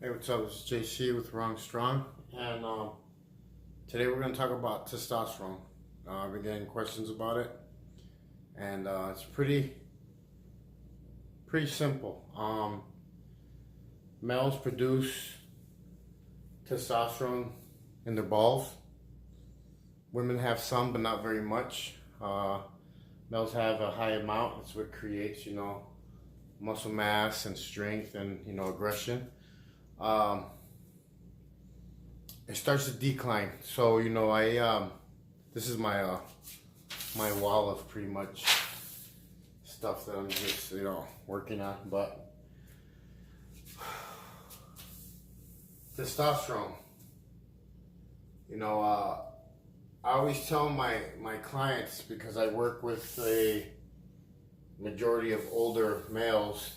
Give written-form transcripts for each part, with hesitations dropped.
Hey, what's up? This is JC with Wrong Strong, and today we're going to talk about testosterone. I've been getting questions about it, and it's pretty simple. Males produce testosterone in their balls. Women have some, but not very much. Males have a high amount. It's what creates, muscle mass and strength and aggression. Um, it starts to decline. So I this is my wall of pretty much stuff that I'm just working on. But testosterone, I always tell my clients, because I work with a majority of older males,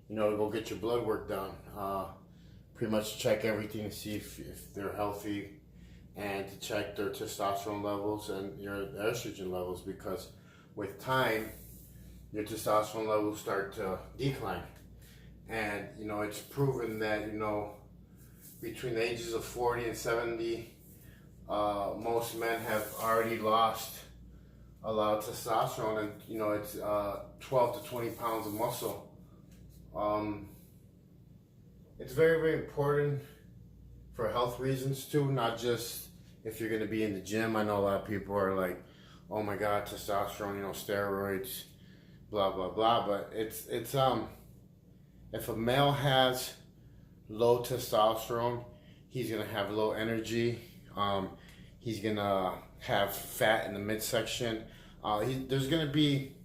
to go get your blood work done. Pretty much check everything to see if they're healthy, and to check their testosterone levels and your estrogen levels, because with time, your testosterone levels start to decline. And, it's proven that, between the ages of 40 and 70, most men have already lost a lot of testosterone, and, it's 12 to 20 pounds of muscle. It's very, very important for health reasons too, not just if you're going to be in the gym. I know a lot of people are like, oh my God, testosterone, steroids, blah, blah, blah. But it's if a male has low testosterone, he's going to have low energy. He's going to have fat in the midsection. There's going to be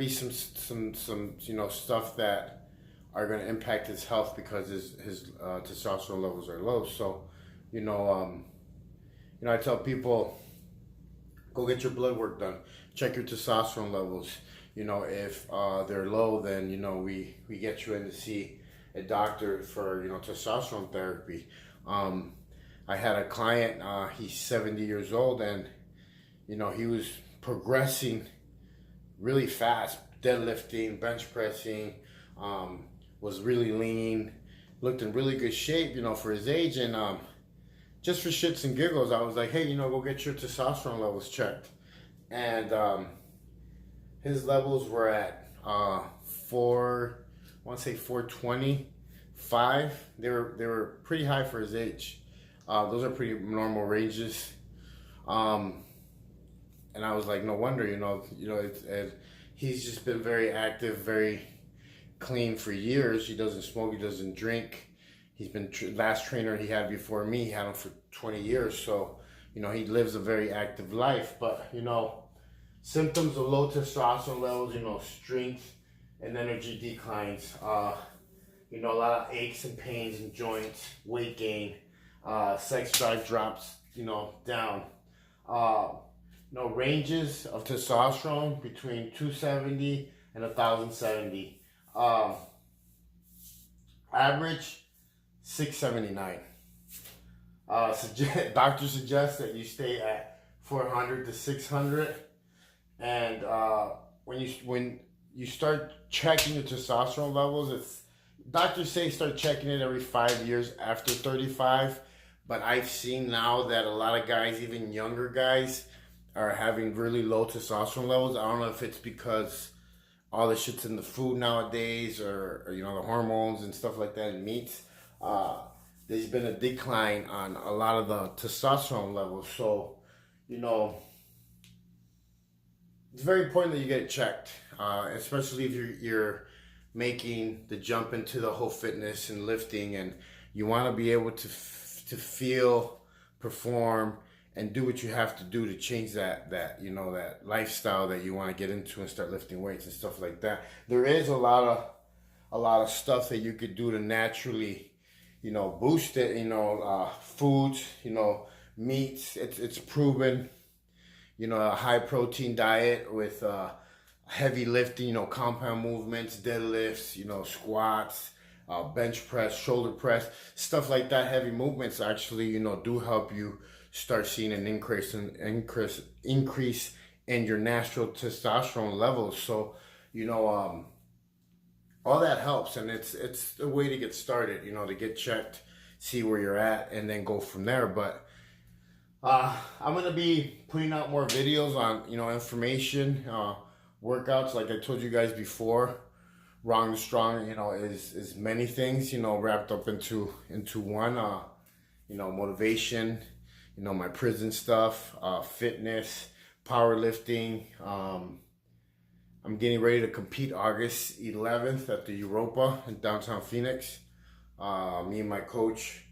some stuff that are going to impact his health, because his testosterone levels are low. So, I tell people, go get your blood work done. Check your testosterone levels. If they're low, then we get you in to see a doctor for testosterone therapy. I had a client. He's 70 years old, and he was progressing really fast, deadlifting, bench pressing, was really lean, looked in really good shape, for his age. And just for shits and giggles, I was like, hey, go get your testosterone levels checked. And his levels were at 425. They were pretty high for his age. Those are pretty normal ranges. And I was like, no wonder, he's just been very active, very clean for years. He doesn't smoke, he doesn't drink. He's been last trainer he had before me, he had him for 20 years. So, he lives a very active life. But, symptoms of low testosterone levels, strength and energy declines, a lot of aches and pains in joints, weight gain, sex drive drops, down. Ranges of testosterone between 270 and 1070. Average 679. Doctors suggest that you stay at 400 to 600. And when you start checking your testosterone levels, doctors say start checking it every 5 years after 35. But I've seen now that a lot of guys, even younger guys, are having really low testosterone levels. I don't know if it's because all the shit's in the food nowadays, or the hormones and stuff like that in meats. There's been a decline on a lot of the testosterone levels. So, it's very important that you get it checked, especially if you're making the jump into the whole fitness and lifting, and you want to be able to feel, perform, and do what you have to do to change that lifestyle that you want to get into and start lifting weights and stuff like that. There is a lot of stuff that you could do to naturally, boost it. Foods, meats. It's proven. A high protein diet with heavy lifting. Compound movements, deadlifts. Squats. Bench press, shoulder press, stuff like that. Heavy movements actually, do help you start seeing an increase in your natural testosterone levels. So, all that helps, and it's a way to get started, to get checked, see where you're at, and then go from there. But I'm gonna be putting out more videos on information, workouts. Like I told you guys before, Wrong to Strong, is many things, wrapped up into one. Motivation, my prison stuff, fitness, powerlifting. I'm getting ready to compete August 11th at the Europa in downtown Phoenix. Me and my coach,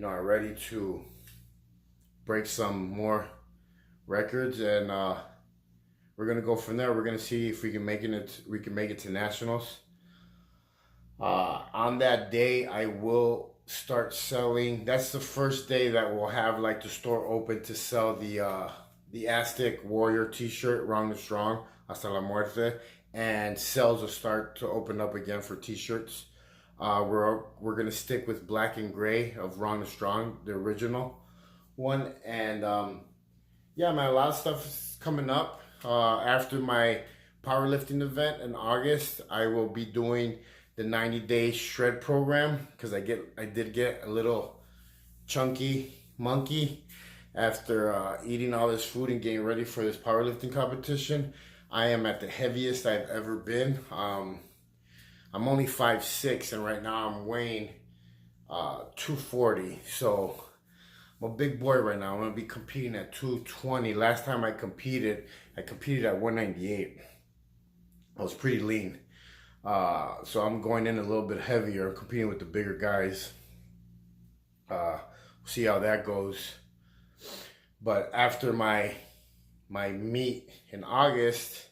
are ready to break some more records, and we're gonna go from there. We're gonna see if we can make it to nationals. On that day, I will start selling. That's the first day that we'll have like the store open to sell the Aztec Warrior T-shirt, Wrong to Strong, Hasta la Muerte, and sales will start to open up again for T-shirts. We're gonna stick with black and gray of Wrong to Strong, the original one, and yeah, man, a lot of stuff is coming up. After my powerlifting event in August, I will be doing the 90-day shred program, because I did get a little chunky monkey after eating all this food and getting ready for this powerlifting competition. I am at the heaviest I've ever been. I'm only 5'6", and right now I'm weighing 240. So I'm a big boy right now. I'm gonna be competing at 220. Last time I competed at 198. I was pretty lean. So I'm going in a little bit heavier. I'm competing with the bigger guys. We'll see how that goes. But after my meet in August,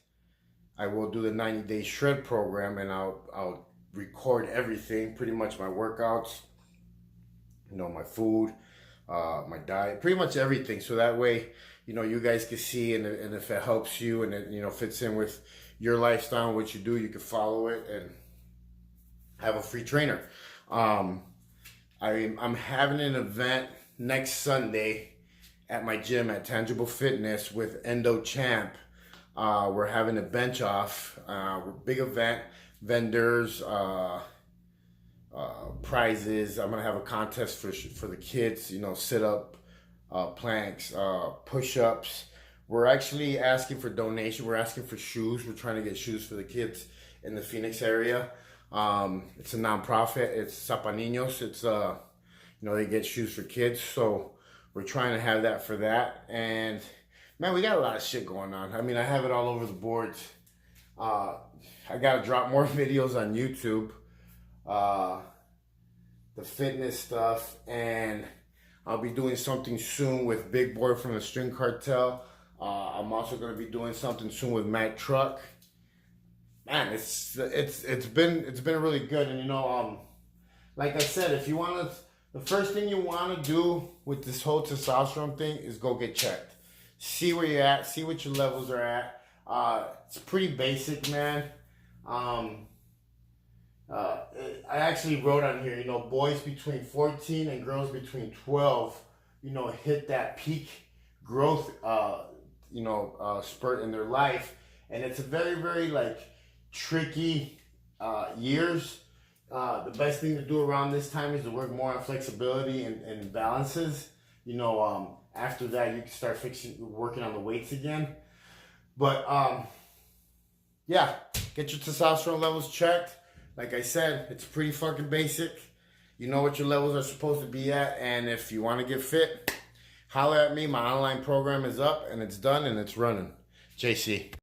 I will do the 90-day shred program, and I'll record everything, pretty much my workouts, my food, my diet, pretty much everything. So that way, you guys can see, and if it helps you and it, fits in with your lifestyle and what you do, you can follow it and have a free trainer. I'm having an event next Sunday at my gym at Tangible Fitness with Endo Champ. We're having a bench off, big event, vendors, prizes. I'm gonna have a contest for the kids, sit up, planks, push ups. We're actually asking for donation. We're asking for shoes. We're trying to get shoes for the kids in the Phoenix area. It's a nonprofit. It's Sapa Niños. It's they get shoes for kids. So we're trying to have that for that. And man, we got a lot of shit going on. I mean, I have it all over the boards. I gotta drop more videos on YouTube. The fitness stuff, and I'll be doing something soon with Big Boy from the String Cartel. I'm also going to be doing something soon with Matt Truck. Man, it's been really good, and like I said, if you want to, the first thing you want to do with this whole testosterone thing is go get checked, see where you're at, see what your levels are at. It's pretty basic, man. I actually wrote on here, boys between 14 and girls between 12, hit that peak growth, spurt in their life. And it's a very, very tricky years. The best thing to do around this time is to work more on flexibility and balances. After that, you can start working on the weights again. But yeah, get your testosterone levels checked. Like I said, it's pretty fucking basic. You know what your levels are supposed to be at, and if you want to get fit, holler at me. My online program is up, and it's done, and it's running. JC.